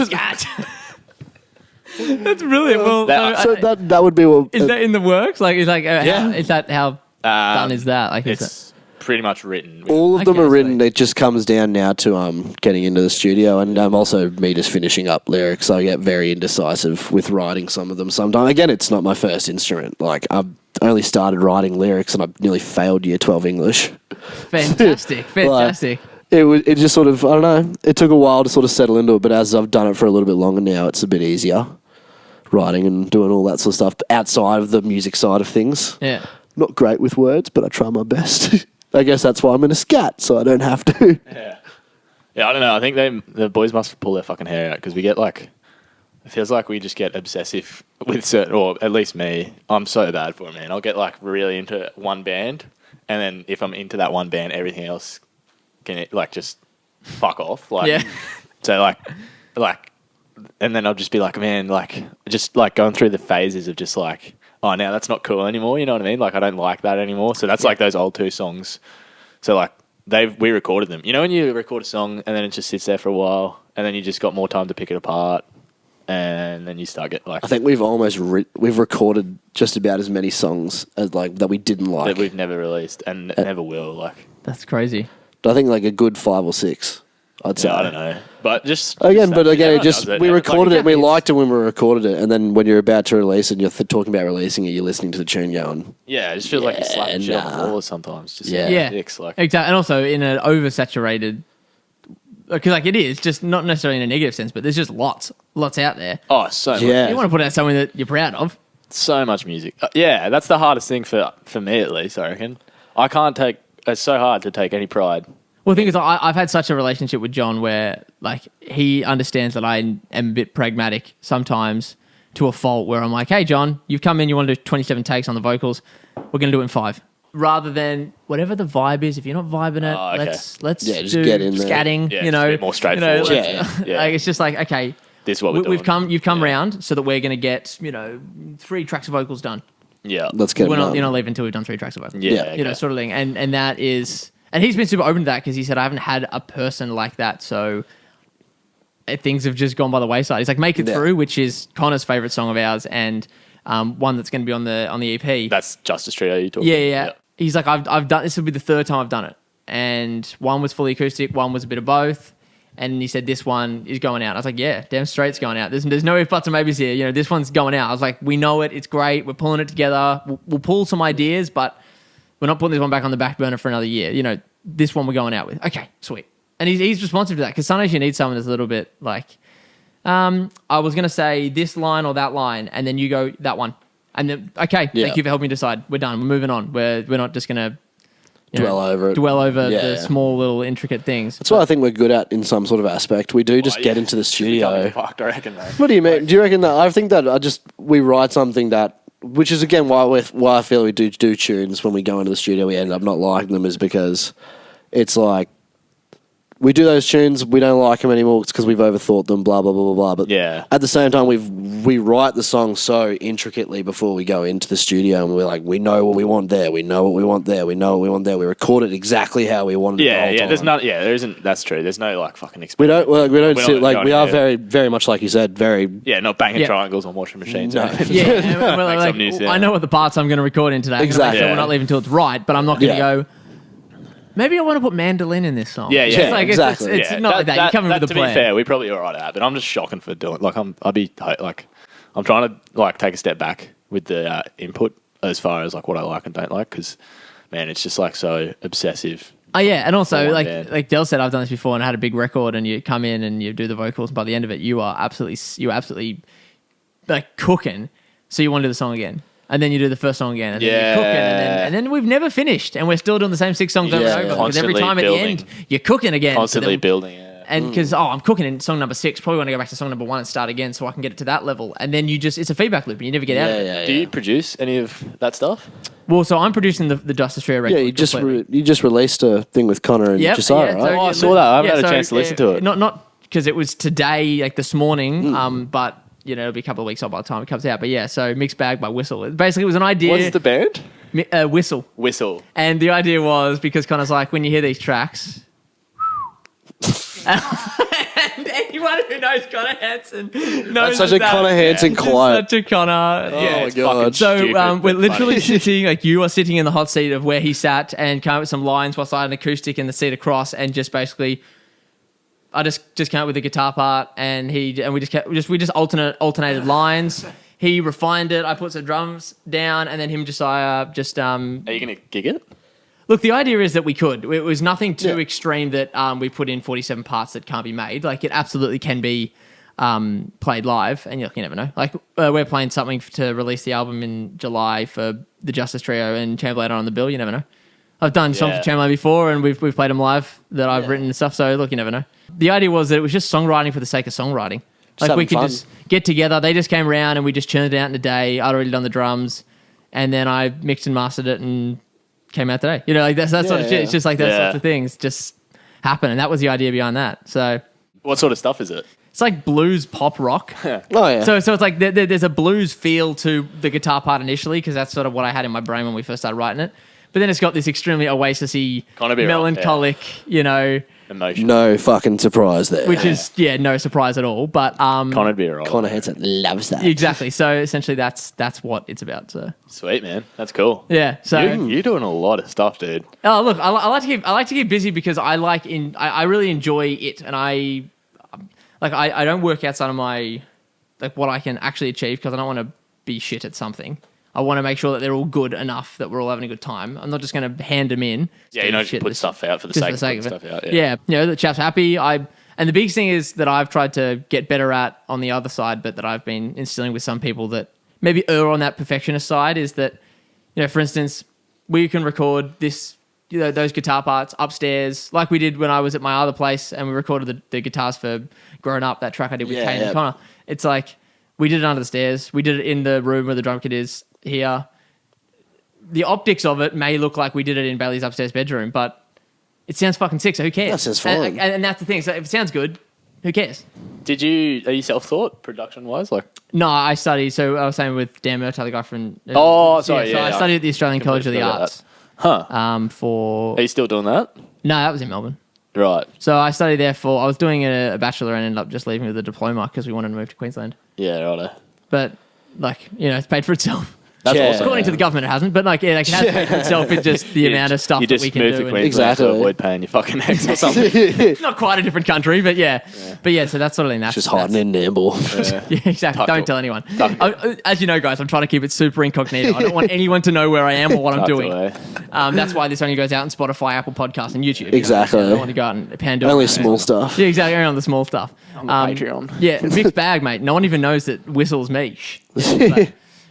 That's brilliant. Well, that would be what. Is that in the works? Like, is Yeah. is that how done is that? Like, It's pretty much written. All of them are written. sweet. It just comes down now to getting into the studio, and also me just finishing up lyrics. I get very indecisive with writing some of them. Sometimes, again, it's not my first instrument. Like I've only started writing lyrics, and I've nearly failed Year 12 English. fantastic. It just sort of, I don't know. It took a while to sort of settle into it, but as I've done it for a little bit longer now, it's a bit easier writing and doing all that sort of stuff outside of the music side of things. Yeah. Not great with words, but I try my best. I guess that's why I'm in a scat, so I don't have to. Yeah, I don't know. I think the boys must pull their fucking hair out because we get like, it feels like we just get obsessive with certain, or at least me. I'm so bad for it, man. I'll get like really into one band, and then if I'm into that one band, everything else can like just fuck off. Like, Yeah. So like, and then I'll just be like, man, like just like going through the phases of just like, oh, now that's not cool anymore. You know what I mean? Like I don't like that anymore. So that's like those old two songs. So like we recorded them. You know when you record a song and then it just sits there for a while, and then you just got more time to pick it apart, and then you start getting like. I think we've almost we've recorded just about as many songs as like that we didn't like that we've never released and never will. Like That's crazy. I think like a good 5 or 6. I'd say. I don't know, but just again, it we recorded it. We liked it when we recorded it, and then when you're about to release it, and you're talking about releasing it, you're listening to the tune going. Yeah, it just feels like you're slapping shit on the wall sometimes. Just dicks, like. Exactly, and also in an oversaturated, because like it is just not necessarily in a negative sense, but there's just lots out there. Oh, so much. Yeah. You want to put out something that you're proud of. So much music. Yeah, that's the hardest thing for me at least. I reckon I can't take. It's so hard to take any pride. Well, the thing is, I've had such a relationship with John where, like, he understands that I am a bit pragmatic sometimes to a fault where I'm like, hey, John, you've come in, you want to do 27 takes on the vocals. We're going to do it in 5. Rather than whatever the vibe is, if you're not vibing it, okay. let's just do get in there. scatting, Yeah, you just a know. bit more straightforward. Yeah. Like, it's just like, okay, this is what we're doing. you've come round so that we're going to get, 3 tracks of vocals done. Yeah. Let's get You're it. not leaving until we've done 3 tracks of vocals. Yeah. You know, sort of thing. And that is... And he's been super open to that because he said, I haven't had a person like that, so things have just gone by the wayside. He's like, Make It Through, which is Connor's favourite song of ours, and one that's going to be on the EP. That's Justice Trio you talking Yeah. He's like, I've done, this will be the 3rd time I've done it. And one was fully acoustic, one was a bit of both. And he said, this one is going out. I was like, yeah, damn straight it's going out. There's no ifs, buts, or maybes here. You know, this one's going out. I was like, we know it. It's great. We're pulling it together. We'll pull some ideas, but we're not putting this one back on the back burner for another year. You know, this one we're going out with. Okay, sweet. And he's responsive to that because sometimes you need someone that's a little bit like, I was going to say this line or that line, and then you go that one. And then, okay, thank you for helping me decide. We're done. We're moving on. We're not just going to Dwell over the small little intricate things. That's what I think we're good at in some sort of aspect. We do just get into the studio. Fucked, I reckon, mate. What do you mean? Do you reckon that? I think that we write something that, which is again why I feel we do tunes when we go into the studio. We end up not liking them is because it's like we do those tunes, we don't like them anymore. It's because we've overthought them. Blah blah blah blah blah. But at the same time, we write the song so intricately before we go into the studio, and we're like, we know what we want there. We know what we want there. We know what we want there. We record it exactly how we wanted it. The whole time. There's not. Yeah, there isn't. That's true. There's no like fucking. We don't sit like we are very very much like you said very not banging triangles on washing machines. No. I know what the parts I'm going to record in today. Exactly. We're not leaving until it's right, but I'm not going to go. maybe I want to put mandolin in this song. Yeah, yeah. It's like, Exactly. it's not like that. You come in with a to plan. be fair, we probably all right at that, but I'm just shocking for doing. Like, I'm trying to like take a step back with the input as far as like what I like and don't like, because man, it's just like so obsessive. Oh yeah, and also one like band. like Del said, I've done this before, and I had a big record, and you come in and you do the vocals, and by the end of it, you're absolutely like cooking. So you want to do the song again, and then you do the first song again, and then you're cooking, and then we've never finished, and we're still doing the same 6 songs over and over, because every Constantly time building. at the end you're cooking again, Constantly so then, building. Yeah. and because I'm cooking in song number 6, probably want to go back to song number 1 and start again, so I can get it to that level, and then it's a feedback loop, and you never get out of it. Do you produce any of that stuff? Well, so I'm producing the Justice Trio record. Yeah, you just completely. you just released a thing with Connor and Josiah, right? I saw that. I haven't had a chance to listen to it. Not because it was today, like this morning. But it'll be a couple of weeks off by the time it comes out. But yeah, so Mixed Bag by Whistle. Basically, it was an idea. What's the band? Whistle. Whistle. And the idea was because Connor's like, when you hear these tracks. And anyone who knows Connor Hansen knows That's such a Connor Hansen quote. Such a Connor. Oh my it's god! fucking So stupid, we're but literally funny. sitting, like you are sitting in the hot seat of where he sat, and came up with some lines whilst I had an acoustic in the seat across, and just basically, I just came up with the guitar part, and we just alternated lines. He refined it. I put some drums down, and then him Josiah just Are you gonna gig it? Look, the idea is that we could. It was nothing too extreme that we put in 47 parts that can't be made. Like, it absolutely can be played live, and you never know. Like, we're playing something to release the album in July for the Justice Trio and Chamberlain on the bill. You never know. I've done songs for Chamberlain before, and we've played them live that I've written and stuff. So, look, you never know. The idea was that it was just songwriting for the sake of songwriting. Like, we could just get together. They just came around, and we just churned it out in a day. I'd already done the drums, and then I mixed and mastered it and came out today. Like that sort of shit. It's just like those sorts of things just happen, and that was the idea behind that. So, what sort of stuff is it? it's like blues pop rock. Oh yeah. So it's like there's a blues feel to the guitar part initially, because that's sort of what I had in my brain when we first started writing it. But then it's got this extremely Oasis-y, melancholic, Emotion. No fucking surprise there. which is no surprise at all. But Connor be right. Connor Hansen loves that. exactly. So essentially, that's what it's about. So Sweet, man. That's cool. yeah. So You're doing a lot of stuff, dude. oh look, I like to keep busy because I really enjoy it, and I don't work outside of my what I can actually achieve, because I don't want to be shit at something. I want to make sure that they're all good enough that we're all having a good time. I'm not just going to hand them in. Yeah, you don't just put stuff out for the sake of putting stuff out. Yeah, the chap's happy. And the biggest thing is that I've tried to get better at on the other side, but that I've been instilling with some people that maybe err on that perfectionist side, is that, for instance, we can record this, those guitar parts upstairs, like we did when I was at my other place, and we recorded the guitars for Grown Up, that track I did with Kane and Connor. It's like, we did it under the stairs. We did it in the room where the drum kit is here. The optics of it may look like we did it in Bailey's upstairs bedroom, but it sounds fucking sick, so who cares? That sounds fine. And that's the thing. So if it sounds good, who cares? Are you self-taught production-wise? No, I studied. So I was saying with Dan Murtaugh, the guy from... Oh, So I studied at the Australian College of the Arts. Huh. For... Are you still doing that? No, that was in Melbourne. Right. So I studied there I was doing a bachelor and ended up just leaving with a diploma because we wanted to move to Queensland. Yeah, righto. But, it's paid for itself. That's awesome. According to the government, it hasn't. But, it has paid for itself with just the amount of stuff that we can do. You just moved to Queensland to avoid paying your fucking ex or something. It's not quite a different country, but yeah. But yeah, so that's sort of thing. Just hiding in Namble. Yeah, exactly. Don't tell anyone. As you know, guys, I'm trying to keep it super incognito. I don't want anyone to know where I am or what I'm doing. That's why this only goes out on Spotify, Apple Podcasts, and YouTube. Exactly. I don't want to go out and Pandora. Only small stuff. Yeah, exactly. Only on the small stuff. On the Patreon. Yeah, Mixed Bag, mate. No one even knows that Whistle's me.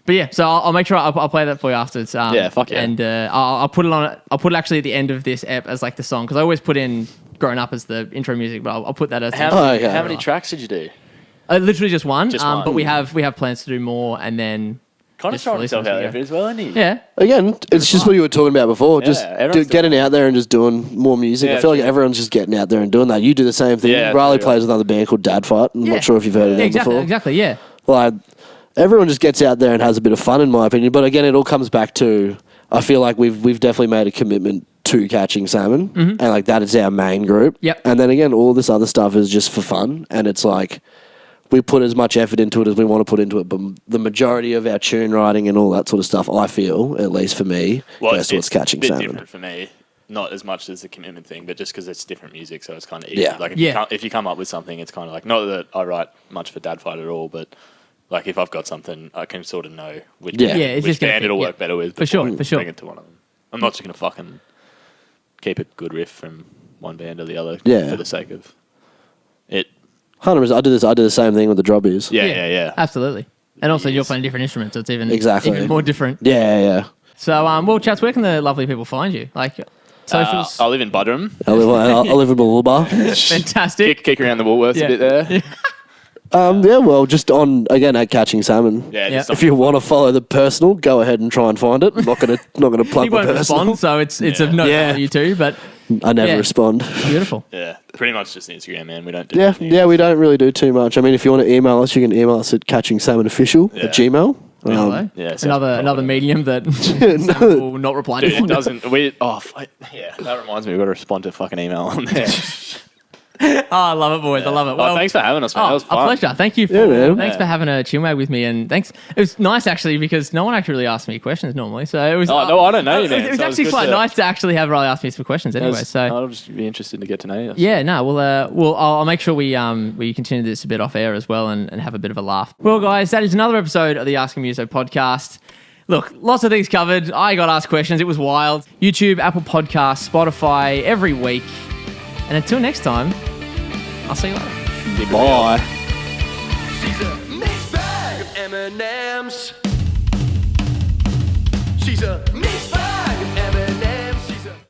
But yeah, so I'll make sure I'll play that for you afterwards. Yeah, fuck yeah. And I'll put it on. I'll put it actually at the end of this ep as the song, because I always put in Grown Up as the intro music, but I'll put that as. How many tracks did you do? Literally just one. Just one. But we have plans to do more, and then. Kind of throwing himself out there as well, isn't he? Yeah. Again, it's just what you were talking about before. Yeah, Just getting out there and just doing more music. Yeah, I feel like everyone's just getting out there and doing that. You do the same thing. Yeah, Riley totally plays with another band called Dad Fight. I'm not sure if you've heard of them before. Exactly, yeah. Like, everyone just gets out there and has a bit of fun, in my opinion. But again, it all comes back to, I feel like we've definitely made a commitment to catching salmon, and that is our main group. Yep. And then again, all this other stuff is just for fun, and it's like we put as much effort into it as we want to put into it. But the majority of our tune writing and all that sort of stuff, I feel, at least for me, goes towards catching bit salmon. Different for me. not as much as the commitment thing, but just because it's different music, so it's kind of easy. Yeah. Like Yeah. if you come up with something, it's kind of like, not that I write much for Dad Fight at all, but like if I've got something, I can sort of know which, Yeah. Yeah, it's which just gonna band fit, it'll yeah. work better with. For sure, before I for sure. Bring it to one of them. I'm not just going to fucking keep a good riff from one band or the other Yeah. for the sake of it. 100%. I do the same thing with the droppies. Yeah. Absolutely. And also, you're Yes. playing different instruments, so it's even Exactly. more different. Yeah. So, well, chats, where can the lovely people find you? Like socials. I live in Budrum. I live in Mooloolaba. Fantastic. Kick around the Woolworths a bit there. Well, just on again at Catching Salmon. Yeah. Yeah. Just If you want to follow the personal, go ahead and try and find it. I'm not gonna plug He my won't personal. respond, so it's of no Yeah. value too. But I never Yeah. respond. beautiful. Yeah, pretty much just Instagram, man. We don't do Yeah, anything yeah, else. we don't really do too much. I mean, if you want to email us, you can email us at catchingsalmonofficial@gmail. Hello. yeah, sounds another proper. medium that Sam will not reply to. Dude, it doesn't. That reminds me. We've got to respond to fucking email on there. Oh, I love it, boys. I love it. Well, thanks for having us, man. That was a fun. pleasure. Thank you. man. Thanks for having a chinwag with me, and thanks. It was nice actually because no one actually really asks me questions normally, so it was. Oh, no, I don't know you, man. It was So actually good quite to- nice to actually have Riley ask me some questions anyway. So I'll just be interested to get to know you. yeah, no, I'll make sure we continue this a bit off air as well and have a bit of a laugh. Well, guys, that is another episode of the Asking Muso podcast. Look, lots of things covered. I got asked questions. It was wild. YouTube, Apple Podcasts, Spotify, every week. And until next time, I'll see you later. Bye. She's a mixed bag of M&Ms. She's a